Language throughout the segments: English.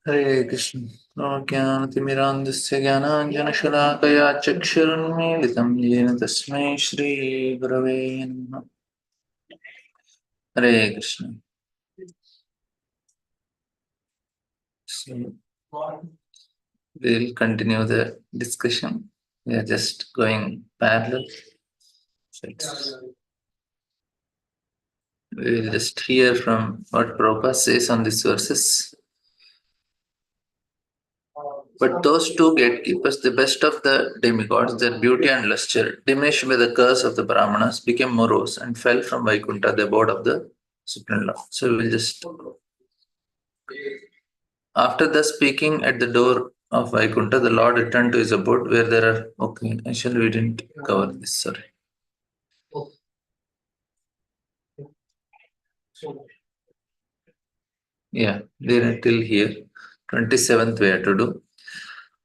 Hare Krishna. ज्ञानतिमिरान्धस्य ज्ञानाञ्जनशलाकया चक्षुरुन्मीलितं येन तस्मै श्रीगुरवे नमः. Hare Krishna. So, we'll continue the discussion. We are just going parallel. So we will just hear from what Prabhupada says on these verses. But those two gatekeepers, the best of the demigods, their beauty and lustre, diminished by the curse of the Brahmanas, became morose and fell from Vaikuntha, the abode of the Supreme Lord. So we'll just. After thus speaking at the door of Vaikuntha, the Lord returned to his abode where there are. Okay, actually, we didn't cover this, sorry. Yeah, there till here. 27th we have to do.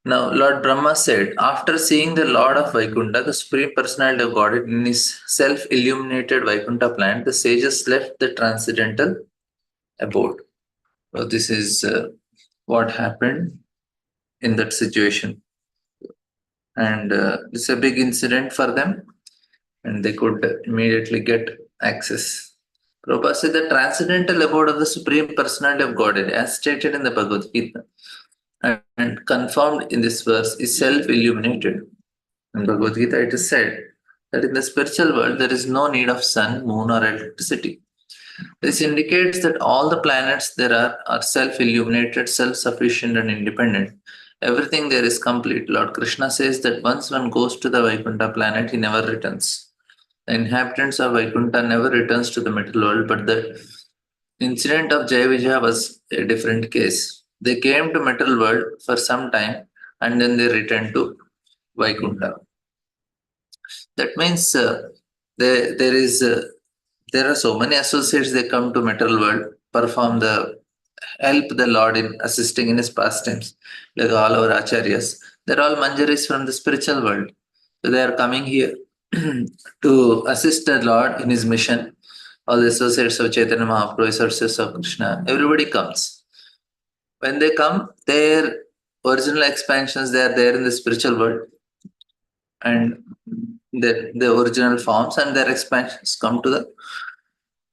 Now, Lord Brahma said, after seeing the Lord of Vaikuntha, the Supreme Personality of Godhead in his self illuminated Vaikuntha plant, the sages left the transcendental abode. So, this is what happened in that situation. And it's a big incident for them, and they could immediately get access. Prabhupada said the transcendental abode of the Supreme Personality of Godhead, as stated in the Bhagavad Gita and confirmed in this verse, is self illuminated. In Bhagavad Gita, it is said that in the spiritual world there is no need of sun, moon, or electricity. This indicates that all the planets there are self illuminated, self sufficient, and independent. Everything there is complete. Lord Krishna says that once one goes to the Vaikuntha planet, he never returns. The inhabitants of Vaikuntha never returns to the material world, but the incident of Jaya Vijaya was a different case. They came to material world for some time and then they returned to Vaikuntha. That means there are so many associates. They come to material world, perform the help the Lord in assisting in his pastimes, like all our acharyas. They're all manjaris from the spiritual world. So they are coming here to assist the Lord in his mission. All the associates of Chaitanya Mahaprabhu, associates of Krishna, everybody comes. When they come, their original expansions, they are there in the spiritual world. And the original forms and their expansions come to the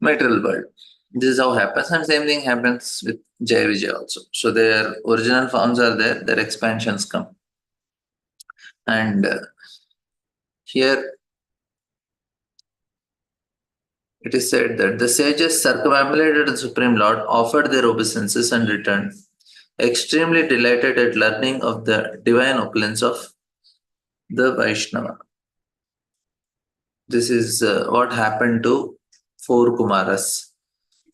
material world. This is how it happens, and same thing happens with Jai Vijay also. So their original forms are there, their expansions come. And here it is said that the sages circumambulated the Supreme Lord, offered their obeisances, and returned, extremely delighted at learning of the divine opulence of the Vaishnava. This is what happened to four Kumaras.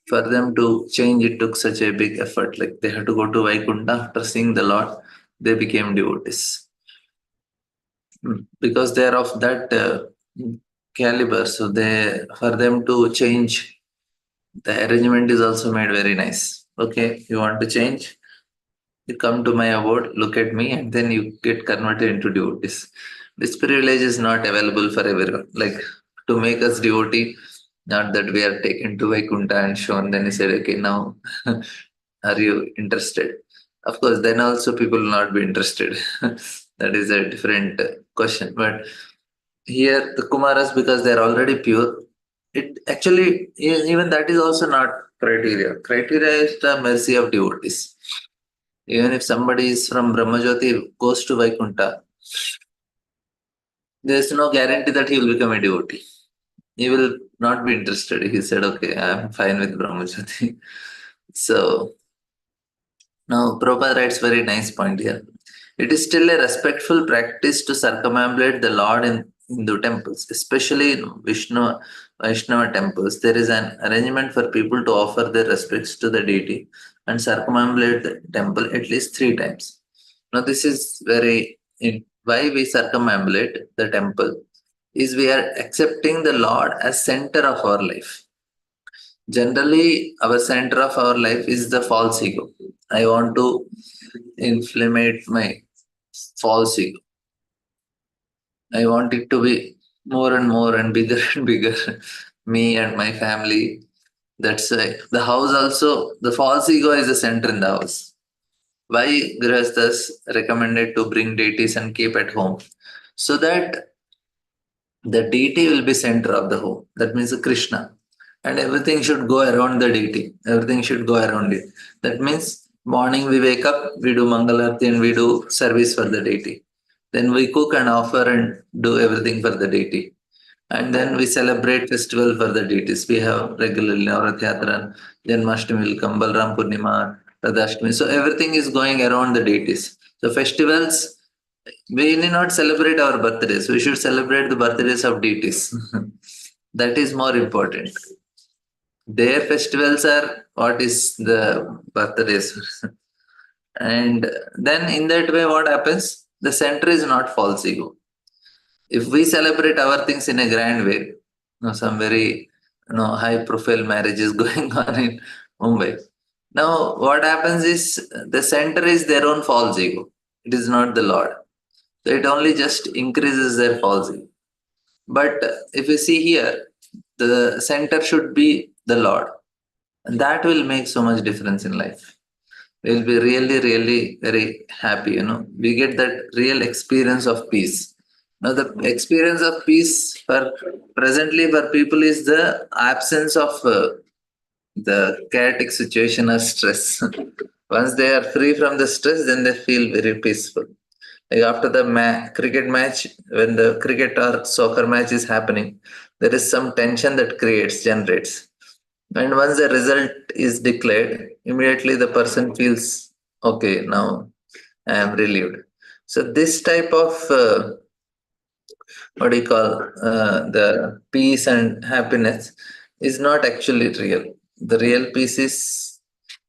For them to change, it took such a big effort. Like they had to go to Vaikuntha after seeing the Lord, they became devotees. Because they are of that caliber. So for them to change, the arrangement is also made very nice. Okay, you want to change? You come to my abode, look at me, and then you get converted into devotees. This privilege is not available for everyone. Like to make us devotee, not that we are taken to Vaikuntha and shown, then he said, okay, now are you interested? Of course, then also people will not be interested. That is a different question. But here, the Kumaras, because they are already pure, it actually, even that is also not criteria. Criteria is the mercy of devotees. Even if somebody is from Brahmajyoti goes to Vaikuntha, there is no guarantee that he will become a devotee. He will not be interested. He said, okay, I'm fine with Brahmajyoti. So now Prabhupada writes very nice point here. It is still a respectful practice to circumambulate the Lord in Hindu temples, especially in Vaishnava temples. There is an arrangement for people to offer their respects to the deity and circumambulate the temple at least 3 times. Now, this is why we circumambulate the temple is we are accepting the Lord as center of our life. Generally, our center of our life is the false ego. I want to inflammate my false ego. I want it to be more and more and bigger and bigger. Me and my family. That's why the house also, the false ego is the center in the house. Why Grihasthas recommended to bring deities and keep at home? So that the deity will be center of the home. That means Krishna. And everything should go around the deity. Everything should go around it. That means morning we wake up, we do Mangalarti and we do service for the deity. Then we cook and offer and do everything for the deity. And then we celebrate festival for the deities. We have regularly Navrath Yatra, Janmashtami will come, Balram Purnima, Radhashtami. So everything is going around the deities. So festivals, we need not celebrate our birthdays. We should celebrate the birthdays of deities. That is more important. Their festivals are what is the birthdays. And then in that way, what happens? The center is not false ego. If we celebrate our things in a grand way, some very high profile marriages going on in Mumbai. Now, what happens is the center is their own false ego. It is not the Lord. So it only just increases their false ego. But if you see here, the center should be the Lord. And that will make so much difference in life. We'll be really, really very happy. We get that real experience of peace. Now, the experience of peace for presently for people is the absence of the chaotic situation or stress. Once they are free from the stress, then they feel very peaceful. Like after the cricket match, when the cricket or soccer match is happening, there is some tension that generates. And once the result is declared, immediately the person feels, okay, now I am relieved. So this type of what do you call the peace and happiness is not actually real. The real peace is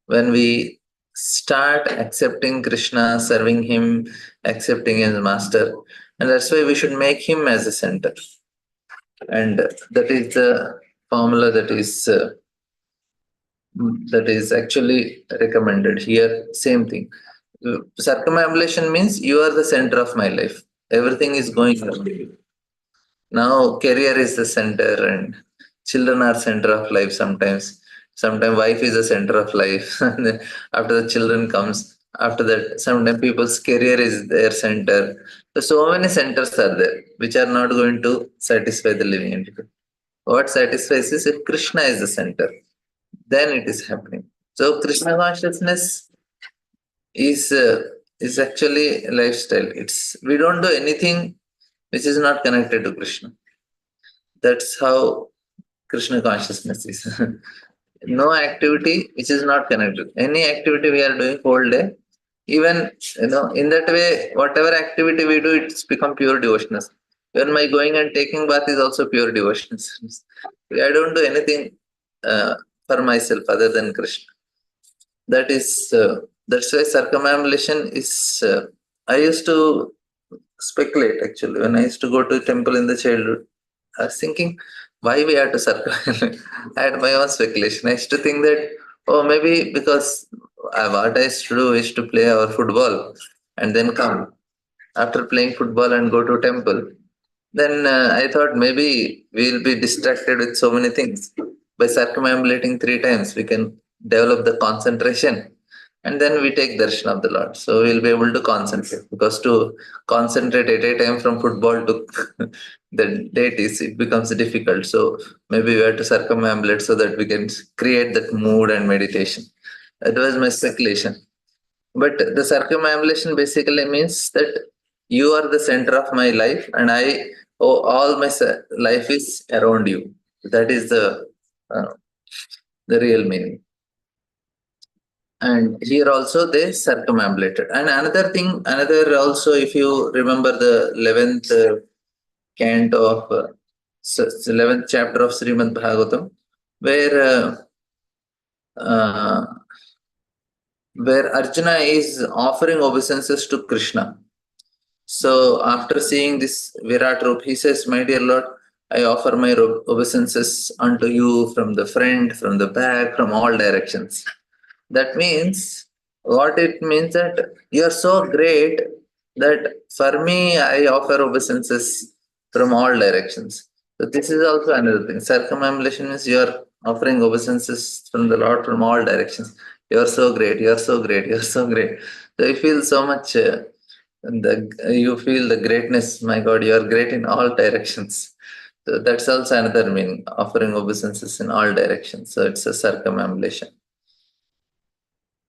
when we start accepting Krishna, serving him, accepting him as master, and that's why we should make him as a center. And that is the formula that is actually recommended here. Same thing. Circumambulation means you are the center of my life. Everything is going around you. Now career is the center and children are center of life sometimes. Sometimes wife is the center of life. And then after the children comes, after that, sometimes people's career is their center. So many centers are there which are not going to satisfy the living entity. What satisfies is if Krishna is the center, then it is happening. So Krishna consciousness is uh, is actually a lifestyle. It's we don't do anything which is not connected to Krishna. That's how Krishna consciousness is. No activity which is not connected. Any activity we are doing whole day, even in that way, whatever activity we do, it's become pure devotionals. Even my going and taking bath is also pure devotionals. I don't do anything for myself other than Krishna. That's why circumambulation is. I used to speculate actually when I used to go to temple in the childhood. I was thinking why we have to circumambulate. I had my own speculation. I used to think that maybe because what I used to do is to play our football and then come after playing football and go to temple. Then I thought maybe we'll be distracted with so many things. By circumambulating 3 times, we can develop the concentration and then we take darshan of the Lord. So we'll be able to concentrate because to concentrate at a time from football to the deities, it becomes difficult. So maybe we have to circumambulate so that we can create that mood and meditation. That was my speculation. But the circumambulation basically means that you are the center of my life, and all my life is around you. That is uh, the real meaning. And here also they circumambulated. And another also, if you remember the 11th canto of 11th chapter of Srimad Bhagavatam, where uh, where Arjuna is offering obeisances to Krishna. So after seeing this Virat Rup, he says, my dear Lord, I offer my obeisances unto you from the front, from the back, from all directions. That means, what it means that you are so great that for me, I offer obeisances from all directions. So this is also another thing. Circumambulation is you are offering obeisances from the Lord from all directions. You're so great. You're so great. You're so great. So you feel so much. You feel the greatness. My God, you are great in all directions. So that's also another meaning. Offering obeisances in all directions. So it's a circumambulation.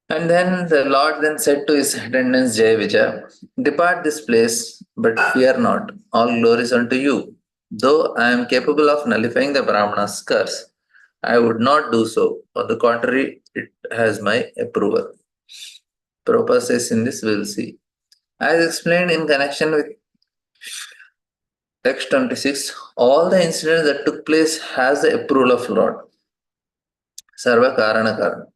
And then the Lord then said to his attendants, Jai Vijay, depart this place, but fear not. All glory is unto you. Though I am capable of nullifying the Brahmana's curse, I would not do so. On the contrary, it has my approval. Prabhupada says in this, we'll see. As explained in connection with text 26, all the incidents that took place has the approval of Lord. Sarva Karana Karana.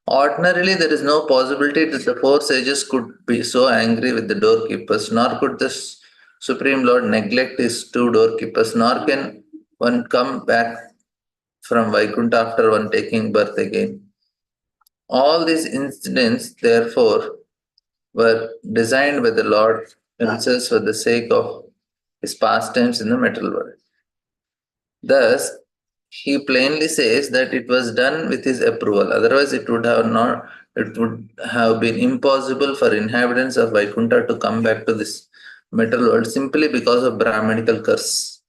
Ordinarily, there is no possibility that the four sages could be so angry with the doorkeepers, nor could the Supreme Lord neglect his two doorkeepers, nor can one come back from Vaikuntha after one taking birth again. All these incidents, therefore, were designed by the Lord himself for the sake of his pastimes in the material world. Thus, he plainly says that it was done with his approval. Otherwise, it would have been impossible for inhabitants of Vaikuntha to come back to this material world simply because of Brahmanical curse.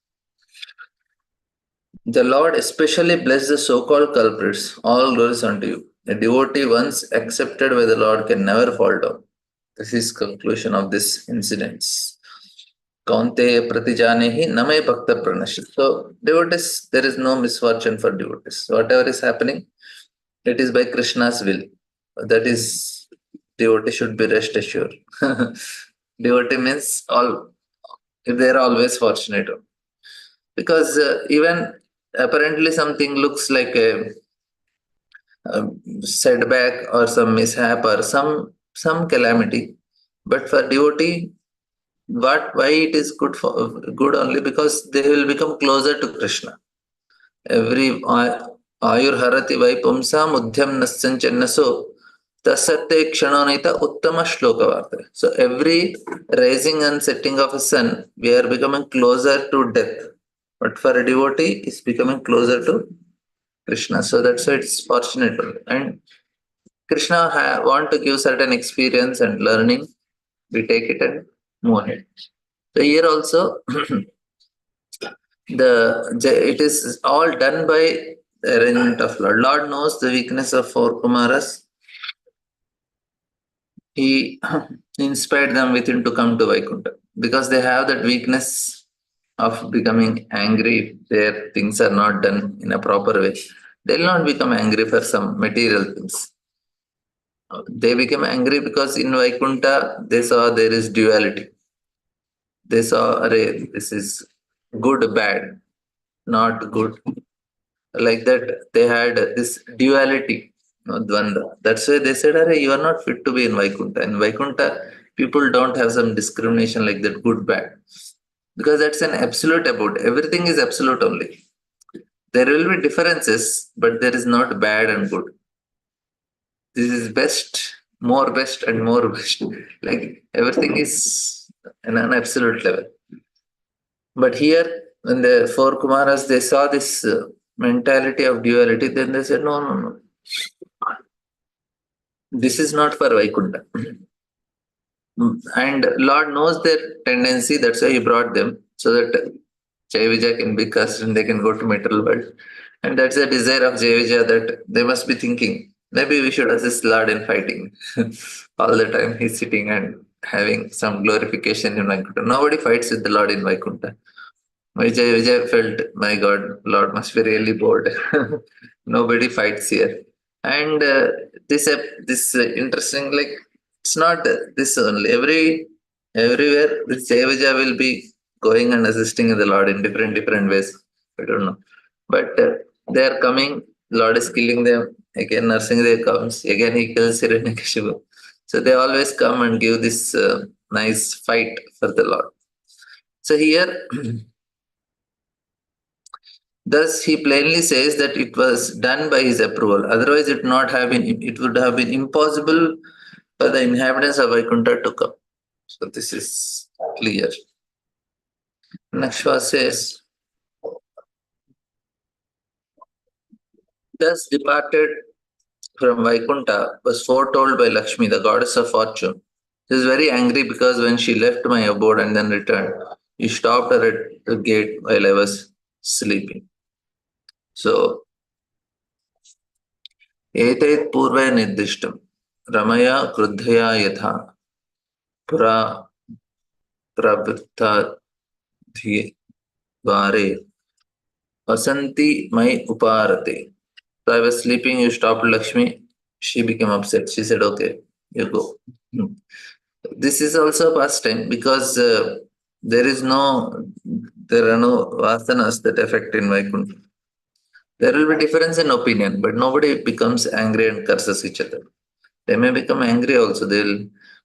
The Lord especially blessed the so-called culprits. All glories unto you. A devotee once accepted by the Lord can never fall down. This is conclusion of this incidents. Kaunteya pratijanehi name bhakta pranashit. So devotees, there is no misfortune for devotees. Whatever is happening, it is by Krishna's will. That is, devotee should be rest assured. Devotee means all, they are always fortunate. Because even apparently something looks like a setback or some mishap or some calamity, but for devotee, why it is good for good only because they will become closer to Krishna. Every ayur harati vai pumsa mudhyam nassanchannaso tasate kshanonita uttama shloka varta. So every rising and setting of a sun, we are becoming closer to death. But for a devotee, is becoming closer to Krishna. So that's why it's fortunate. And Krishna want to give certain experience and learning. We take it and move ahead. So here also, it is all done by the arrangement of Lord. Lord knows the weakness of four Kumaras. He inspired them within to come to Vaikuntha because they have that weakness of becoming angry if their things are not done in a proper way. They'll not become angry for some material things. They became angry because in Vaikuntha they saw there is duality. They saw, array, this is good, bad, not good. Like that, they had this duality, dvanda. That's why they said, array, you are not fit to be in Vaikuntha. In Vaikuntha, people don't have some discrimination like that, good, bad. Because that's an absolute about everything is absolute only. There will be differences, but there is not bad and good. This is best, and more best. Like everything is in an absolute level. But here, when the four Kumaras they saw this mentality of duality, then they said, no, no, no. This is not for Vaikuntha. And Lord knows their tendency, that's why He brought them, so that Jai Vijay can be cursed and they can go to material world. And that's the desire of Jai Vijay that they must be thinking, maybe we should assist Lord in fighting. All the time he's sitting and having some glorification in Vaikuntha. Nobody fights with the Lord in Vaikuntha. Vijay felt, my God, Lord must be really bored. Nobody fights here. And this interesting, like it's not this only. Everywhere, this Jai Vijay will be going and assisting the Lord in different ways. I don't know, but they are coming. Lord is killing them again. Narsingadev comes again. He kills Hiranyakashipu. So they always come and give this nice fight for the Lord. So here. Thus, he plainly says that it was done by his approval. Otherwise, it would have been impossible for the inhabitants of Vaikuntha to come. So this is clear. Next verse says, thus departed from Vaikuntha was foretold by Lakshmi, the goddess of fortune. She was very angry because when she left my abode and then returned, you stopped her at the gate while I was sleeping. So, एतैत् पूर्वे निर्दिष्टं रमया क्रुद्धया यथा पुरा प्रवृत्ताधिवारे वसन्ति मयि उपारते. So I was sleeping, you stopped Lakshmi. She became upset. She said, okay, you go. This is also a pastime because there are no vasanas that affect in Vaikuntha. There will be difference in opinion, but nobody becomes angry and curses each other. They may become angry also,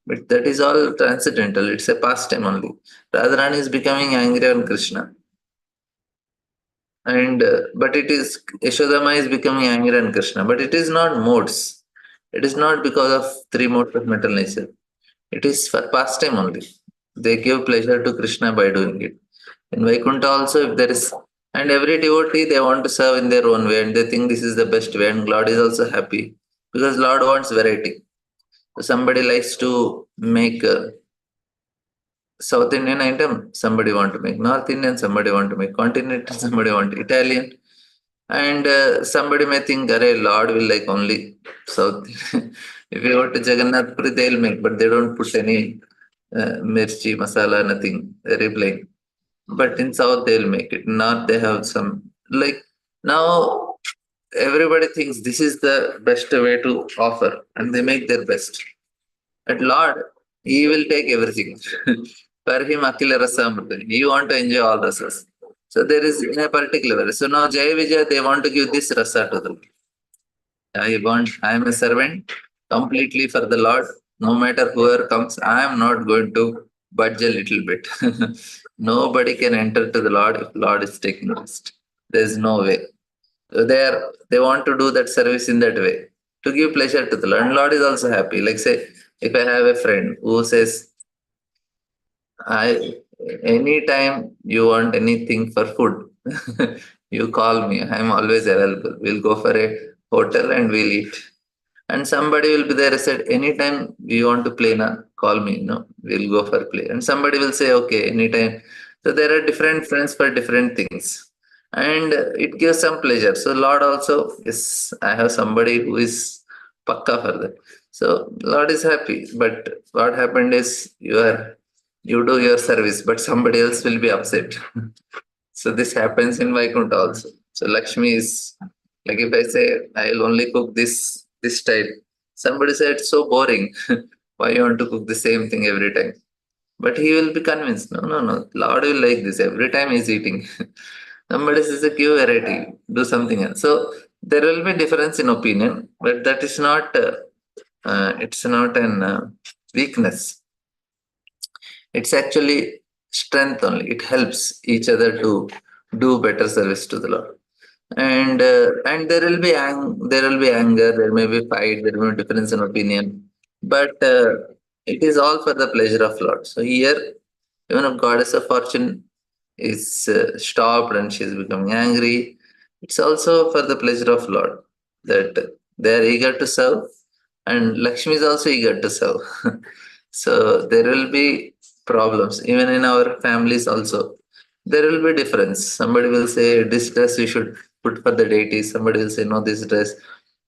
but that is all transcendental. It's a pastime only. Radharani is becoming angry on Krishna. And but it is Yashodama is becoming angry on Krishna, but it is not modes. It is not because of three modes of mental nature. It is for pastime only. They give pleasure to Krishna by doing it. In Vaikuntha also, if there is, and every devotee they want to serve in their own way, and they think this is the best way, and Lord is also happy because Lord wants variety. So somebody likes to make South Indian item, somebody want to make North Indian, somebody want to make continental, somebody want Italian, and somebody may think, "Arey, Lord will like only South." If you go to Jagannath Puri, they'll make, but they don't put any mirchi, masala, nothing, very plain. But in South, they'll make it. North, they have some like now. Everybody thinks this is the best way to offer, and they make their best. At Lord, He will take everything. For Him, Akila Rasa Amrita. He want to enjoy all rasas. So there is in a particular way. So now Jaya Vijaya, they want to give this rasa to them. I am a servant completely for the Lord. No matter whoever comes, I am not going to budge a little bit. Nobody can enter to the Lord if Lord is taking rest. There is no way. So they want to do that service in that way to give pleasure to the Lord. And Lord is also happy. Like say, if I have a friend who says, I anytime you want anything for food, you call me. I'm always available. We'll go for a hotel and we'll eat. And somebody will be there and said, anytime we want to play na, call me. No, we'll go for play. And somebody will say, okay, anytime. So there are different friends for different things. And it gives some pleasure. So Lord also is I have somebody who is pakka for that. So Lord is happy. But what happened is you do your service, but somebody else will be upset. So this happens in Vaikuntha also. So Lakshmi is like if I say I'll only cook this type, somebody said it's so boring. Why you want to cook the same thing every time? But he will be convinced. No, no, no. Lord will like this every time he's eating. Somebody says a give variety, do something else. So there will be difference in opinion, but that is not. It's not an weakness. It's actually strength only. It helps each other to do better service to the Lord. And there will be there will be anger, there may be fight, there may be difference in opinion, but it is all for the pleasure of Lord. So here, even if goddess of fortune is stopped and she is becoming angry, it's also for the pleasure of Lord that they are eager to serve, and Lakshmi is also eager to serve. So there will be problems even in our families also. There will be difference. Somebody will say this dress you should put for the deities. Somebody will say no, this dress,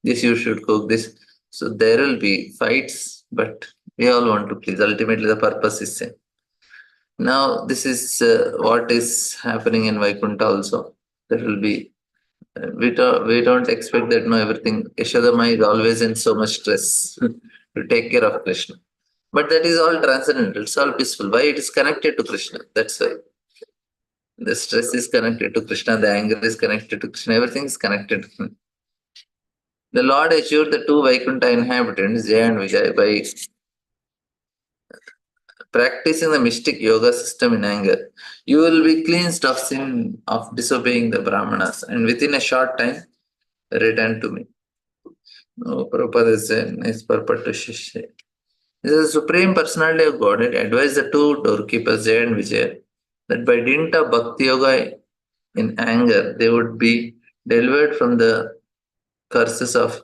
this you should cook this. So there will be fights, but we all want to please. Ultimately, the purpose is same. Now this is what is happening in Vaikuntha also. There will be we don't expect that no everything. Yashodama is always in so much stress to take care of Krishna. But that is all transcendental. It's all peaceful. Why? It is connected to Krishna. That's why. The stress is connected to Krishna, the anger is connected to Krishna, everything is connected. The Lord assured the two Vaikuntha inhabitants, Jaya and Vijay, by practicing the mystic yoga system in anger. You will be cleansed of sin of disobeying the Brahmanas, and within a short time, return to me. No, Prabhupada is a nice purport to Shishya. The Supreme Personality of Godhead advised the two doorkeepers, Jaya and Vijay, that by dint of Bhakti Yoga in anger, they would be delivered from the curses of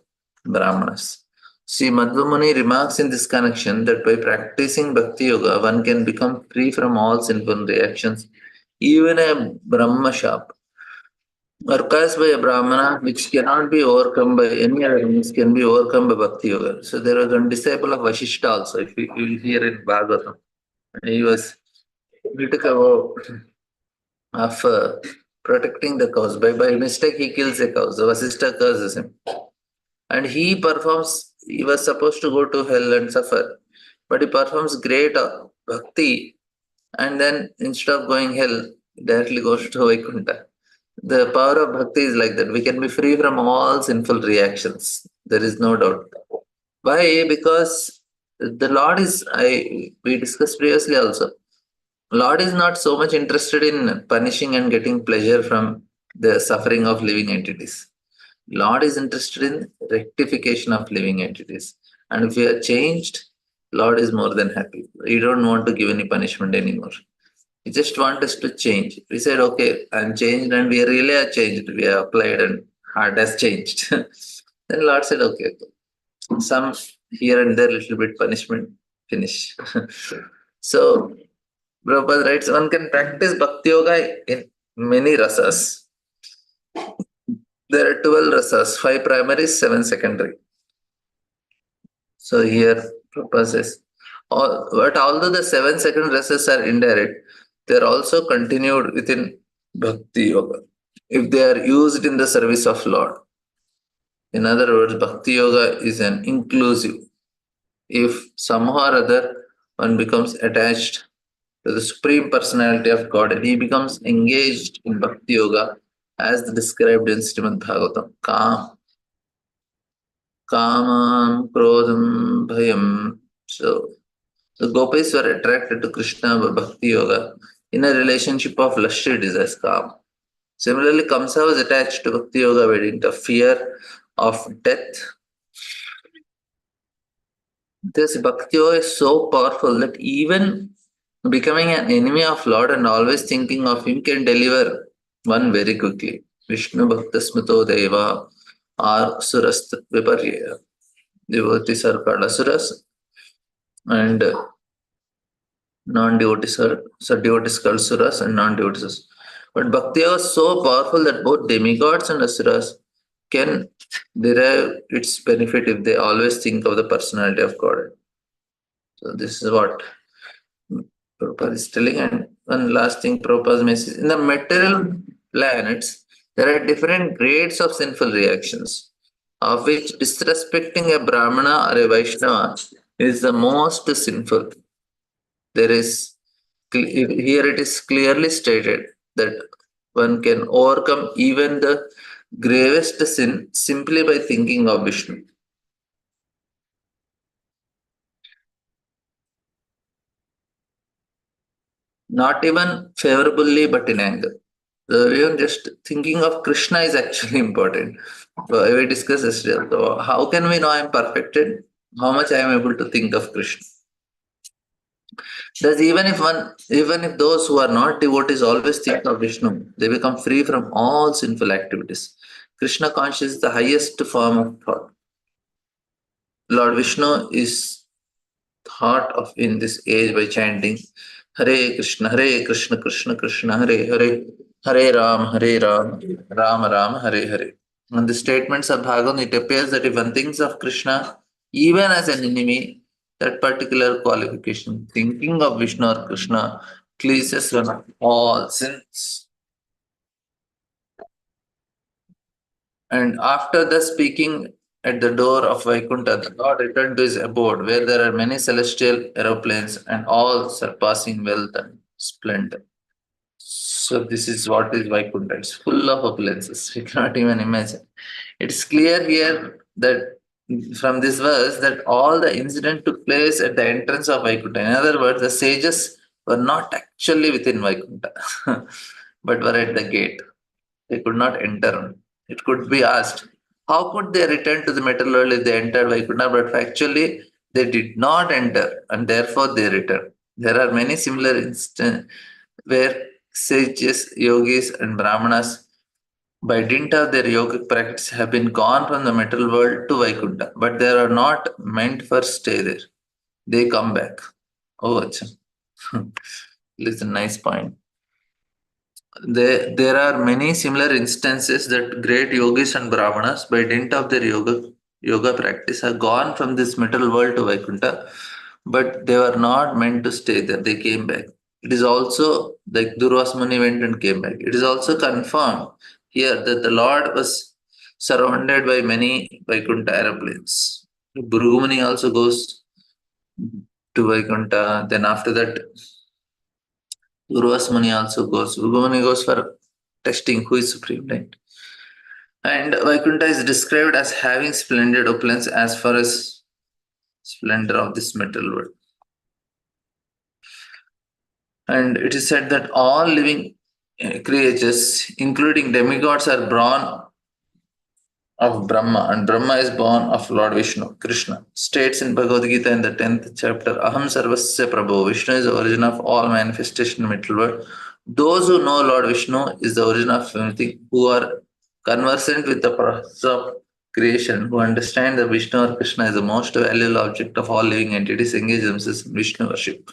Brahmanas. See, Madhva Muni remarks in this connection that by practicing Bhakti Yoga, one can become free from all sinful reactions. Even a Brahma shop or caused by a Brahmana, which cannot be overcome by any other means, can be overcome by Bhakti Yoga. So there was one disciple of Vashishta also, if you will hear in Bhagavatam. He took a vow of protecting the cows. By mistake, he kills a cow. The Vasishta curses him. And he was supposed to go to hell and suffer. But he performs great bhakti, and then instead of going hell, directly goes to Vaikuntha. The power of bhakti is like that. We can be free from all sinful reactions. There is no doubt. Why? Because the Lord is, we discussed previously also, Lord is not so much interested in punishing and getting pleasure from the suffering of living entities. Lord is interested in rectification of living entities. And if we are changed, Lord is more than happy. He don't want to give any punishment anymore. He just wants us to change. We said, okay, I'm changed, and we really are changed. We are applied and heart has changed. Then Lord said, okay, some here and there little bit punishment, finish. So Prabhupada writes, one can practice Bhakti Yoga in many rasas. There are 12 rasas, 5 primary, 7 secondary. So here Prabhupada says, but although the 7 second rasas are indirect, they are also continued within Bhakti Yoga if they are used in the service of Lord. In other words, Bhakti Yoga is an inclusive. If somehow or other one becomes attached to the Supreme Personality of God and he becomes engaged in Bhakti Yoga as described in Srimad Bhagavatam, Kamam, Krodham, Bhayam. So the gopis were attracted to Krishna by Bhakti Yoga in a relationship of lusty desires, Kam. Similarly, Kamsa was attached to Bhakti Yoga by dint of fear of death. This Bhakti Yoga is so powerful that even becoming an enemy of Lord and always thinking of Him can deliver one very quickly. Vishnu Bhakta Smito Deva or Surast Viparya. Devotees are called Asuras and non-devotees are, so devotees called Suras and non-devotees. But Bhakti Yoga is so powerful that both demigods and Asuras can derive its benefit if they always think of the personality of God. So this is what Prabhupada is telling. And one last thing Prabhupada message. In the material planets, there are different grades of sinful reactions, of which disrespecting a Brahmana or a Vaishnava is the most sinful. There is here it is clearly stated that one can overcome even the gravest sin simply by thinking of Vishnu. Not even favorably, but in anger. So even just thinking of Krishna is actually important. So we discussed yesterday. So how can we know I am perfected? How much I am able to think of Krishna? Thus, even if those who are not devotees always think of Vishnu, they become free from all sinful activities. Krishna consciousness is the highest form of thought. Lord Vishnu is thought of in this age by chanting Hare Krishna, Krishna Krishna, Hare Hare, Hare Ram, Rama Rama, Hare Hare. On the statements of Bhagavatam, it appears that if one thinks of Krishna even as an enemy, that particular qualification, thinking of Vishnu or Krishna, cleanses one of all sins. And after the speaking at the door of Vaikuntha, the Lord returned to his abode, where there are many celestial aeroplanes and all surpassing wealth and splendor. So this is what is Vaikuntha. It's full of opulences. We cannot even imagine. It's clear here that from this verse that all the incident took place at the entrance of Vaikuntha. In other words, the sages were not actually within Vaikuntha, but were at the gate. They could not enter. It could be asked, how could they return to the material world if they entered Vaikuntha? But actually, they did not enter, and therefore they returned. There are many similar instances where sages, yogis, and brahmanas by dint of their yogic practice, have been gone from the material world to Vaikuntha, but they are not meant for stay there. They come back. Oh, acha. Listen, nice point. There are many similar instances that great yogis and brahmanas, by dint of their yoga practice, have gone from this material world to Vaikuntha, but they were not meant to stay there. They came back. It is also like Durvas Muni went and came back. It is also confirmed here that the Lord was surrounded by many Vaikuntha aeroplanes. Bhrigu also goes to Vaikuntha. Then after that, Durvas Muni also goes. Bhrigu goes for testing who is supreme, right? And Vaikuntha is described as having splendid opulence as far as splendor of this metal world. And it is said that all living creatures, including demigods, are born of Brahma, and Brahma is born of Lord Vishnu. Krishna states in Bhagavad Gita in the 10th chapter, Aham Sarvasya Prabhu. Vishnu is the origin of all manifestation in material world. Those who know Lord Vishnu is the origin of everything, who are conversant with the process of creation, who understand that Vishnu or Krishna is the most valuable object of all living entities, engage themselves in Vishnu worship.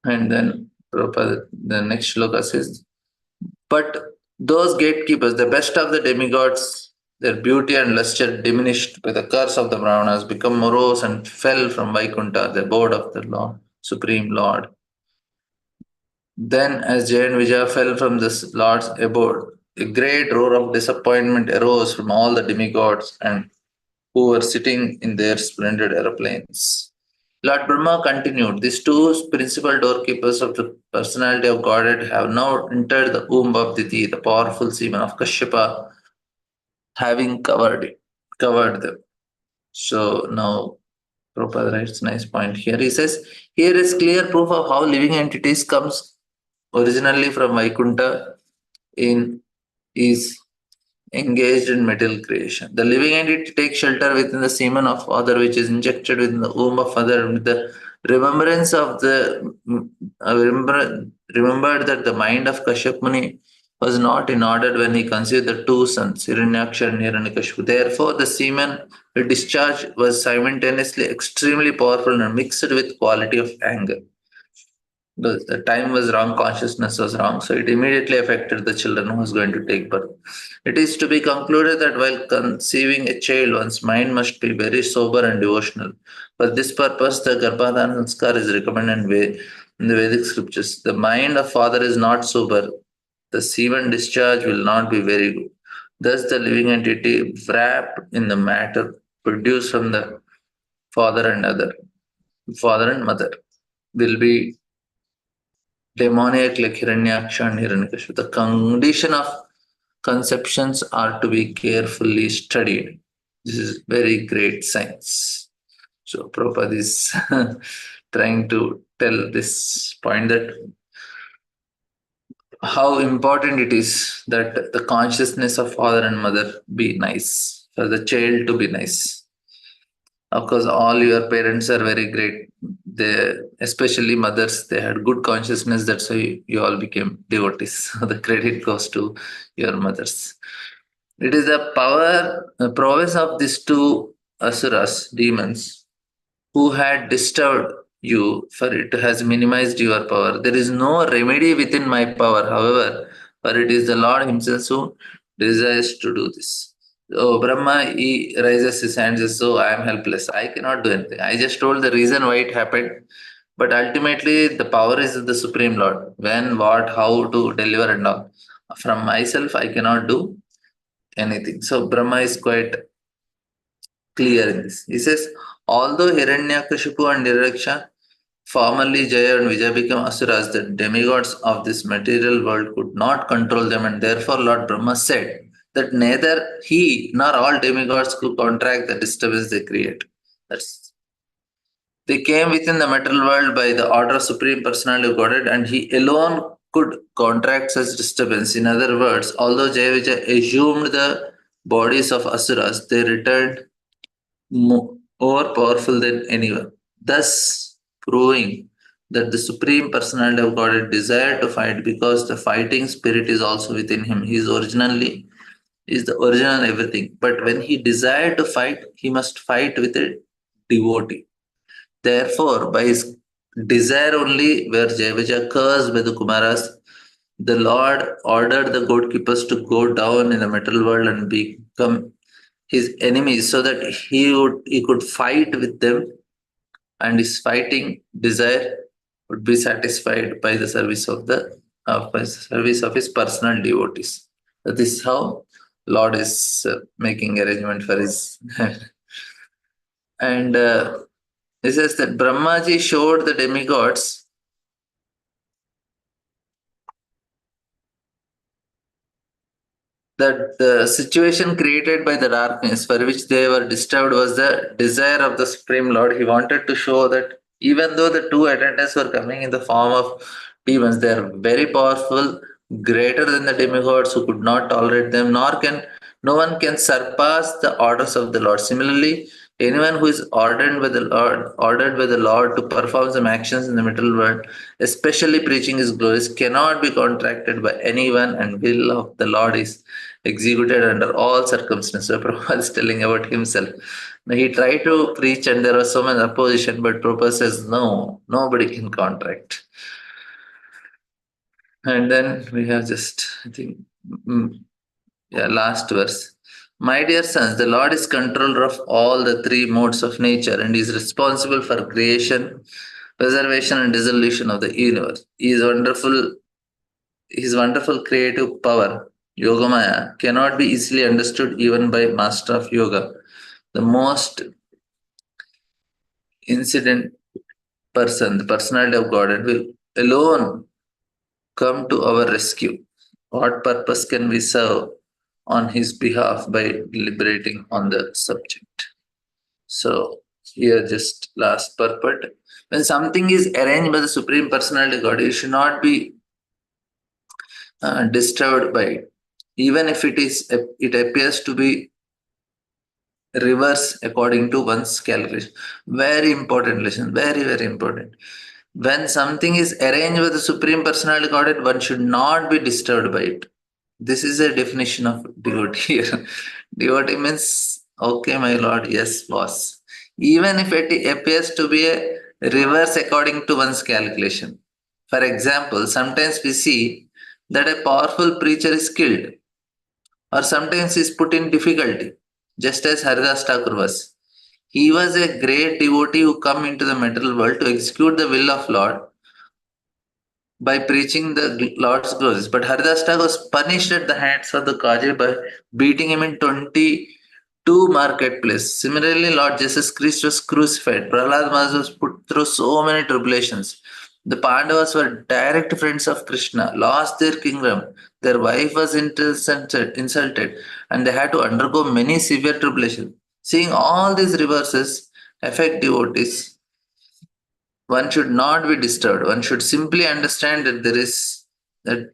And then Prabhupada, the next shloka says, but those gatekeepers, the best of the demigods, their beauty and luster diminished by the curse of the Brahmanas, become morose and fell from Vaikuntha, the abode of the Lord, Supreme Lord. Then, as Jay and Vijaya fell from this Lord's abode, a great roar of disappointment arose from all the demigods and who were sitting in their splendid aeroplanes. Lord Brahma continued, these two principal doorkeepers of the personality of Godhead have now entered the womb of Diti, the powerful semen of Kashyapa, having covered them. So now Prabhupada writes nice point here. He says, here is clear proof of how living entities comes originally from Vaikuntha in is engaged in material creation. The living entity takes shelter within the semen of father, which is injected within the womb of father. With the remembrance of the remembered that the mind of Kashyap Muni was not in order when he conceived the two sons, Hiranyaksha and Hiranyakashipu. Therefore, the semen discharge was simultaneously extremely powerful and mixed with quality of anger. The time was wrong, consciousness was wrong, so it immediately affected the children who was going to take birth. It is to be concluded that while conceiving a child, one's mind must be very sober and devotional. For this purpose, the Garbhadhan Sanskar is recommended in the Vedic scriptures. The mind of father is not sober, the semen discharge will not be very good. Thus, the living entity wrapped in the matter produced from the father and mother will be demoniac like Hiranyaksha and Hiranyakashipu. The condition of conceptions are to be carefully studied. This is very great science. So Prabhupada is trying to tell this point that how important it is that the consciousness of father and mother be nice, for the child to be nice. Of course, all your parents are very great. They, especially mothers, they had good consciousness. That's why you all became devotees. The credit goes to your mothers. It is the power, the prowess of these two asuras, demons, who had disturbed you, for it has minimized your power. There is no remedy within my power, however, for it is the Lord Himself who desires to do this. Oh, Brahma, he raises his hands and says, so I am helpless. I cannot do anything. I just told the reason why it happened. But ultimately, the power is the Supreme Lord. When, what, how to deliver and all. From myself, I cannot do anything. So Brahma is quite clear in this. He says, although Hiranyakashipu and Niraksha, formerly Jaya and Vijaya became asuras, the demigods of this material world could not control them, and therefore Lord Brahma said that neither he nor all demigods could counteract the disturbance they create. That's they came within the material world by the order of Supreme Personality of Godhead, and he alone could counteract such disturbance. In other words, although Jaya Vijaya assumed the bodies of asuras, they returned more powerful than anyone, thus proving that the Supreme Personality of Godhead desired to fight because the fighting spirit is also within him. He is originally is the original everything. But when he desired to fight, he must fight with a devotee. Therefore, by his desire only were Jayavaja cursed by the Kumaras. The Lord ordered the goatkeepers to go down in the metal world and become his enemies so that he could fight with them, and his fighting desire would be satisfied by the service of his personal devotees. That is how Lord is making arrangement for his and he says that Brahmaji showed the demigods that the situation created by the darkness for which they were disturbed was the desire of the Supreme Lord. He wanted to show that even though the two attendants were coming in the form of demons, they are very powerful, greater than the demigods who could not tolerate them, nor can no one can surpass the orders of the Lord. Similarly, anyone who is ordered by the Lord to perform some actions in the middle world, especially preaching his glories, cannot be contracted by anyone, and will of the Lord is executed under all circumstances. So Prabhupada is telling about himself. Now, he tried to preach and there was so much opposition, but Prabhupada says, no, nobody can contract. And then we have just, I think, last verse. My dear sons, the Lord is controller of all the three modes of nature and is responsible for creation, preservation, and dissolution of the universe. His wonderful creative power, Yogamaya, cannot be easily understood even by master of yoga. The most incident person, the personality of God, will alone come to our rescue. What purpose can we serve on his behalf by deliberating on the subject? So here just last purport. When something is arranged by the Supreme Personality of God, it should not be disturbed by it. Even if it appears to be reverse according to one's calculation. Very important lesson, very, very important. When something is arranged with the Supreme Personality Godhead, one should not be disturbed by it. This is a definition of devotee here. Devotee means, okay, my lord, yes, boss. Even if it appears to be a reverse according to one's calculation. For example, sometimes we see that a powerful preacher is killed, or sometimes is put in difficulty, just as Haridas Thakur was. He was a great devotee who come into the material world to execute the will of Lord by preaching the Lord's glories. But Haridas Thakur was punished at the hands of the Kaji by beating him in 22 marketplace. Similarly, Lord Jesus Christ was crucified. Prahlad Maharaj was put through so many tribulations. The Pandavas were direct friends of Krishna, lost their kingdom. Their wife was insulted, and they had to undergo many severe tribulations. Seeing all these reverses affect devotees, one should not be disturbed. One should simply understand that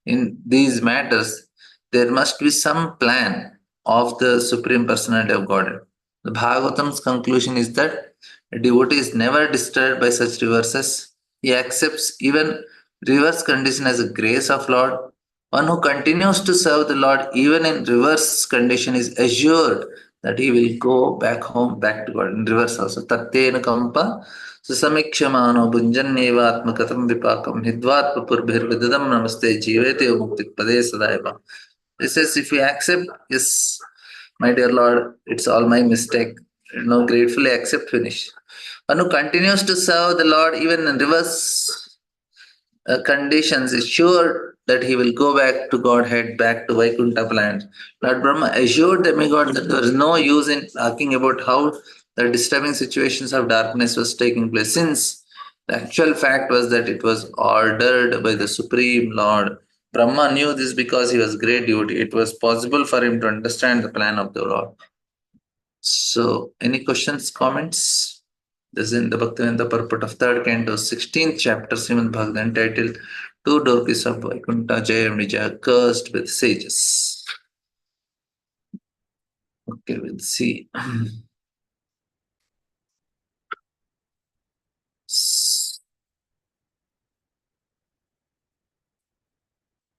in these matters there must be some plan of the Supreme Personality of Godhead. The Bhagavatam's conclusion is that a devotee is never disturbed by such reverses. He accepts even reverse condition as a grace of Lord. One who continues to serve the Lord even in reverse condition is assured that he will go back home, back to God. In reverse also. Tattena kampa सुसमीक्षमानो भुञ्जन्नेवात्मकथं विपाकं हित्वात्मपुर्भिर्विदधं नमस्ते जीवेति मुक्तिपदे सदैव. It says, if you accept, yes, my dear Lord, it's all my mistake. Gratefully accept, finish. One who continues to serve the Lord even in reverse conditions is sure that he will go back to Godhead, back to Vaikuntha land. Lord Brahma assured demigod that there is no use in talking about how the disturbing situations of darkness was taking place, since the actual fact was that it was ordered by the Supreme Lord. Brahma knew this because he was great devotee. It was possible for him to understand the plan of the Lord. So, any questions, comments? This is in the Bhaktivedanta purport of third canto, 16th chapter, Srimad Bhagavatam, entitled Two Dorkis of Vaikuntha, Jaya and Vijaya, cursed with sages. Okay, we'll see.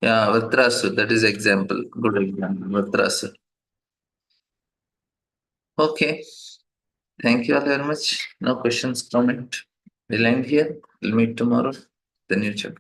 Yeah, Vatrasu, that is example. Good example. Vatrasu. Okay. Thank you all very much. No questions, comment. We'll end here. We'll meet tomorrow. The new chapter.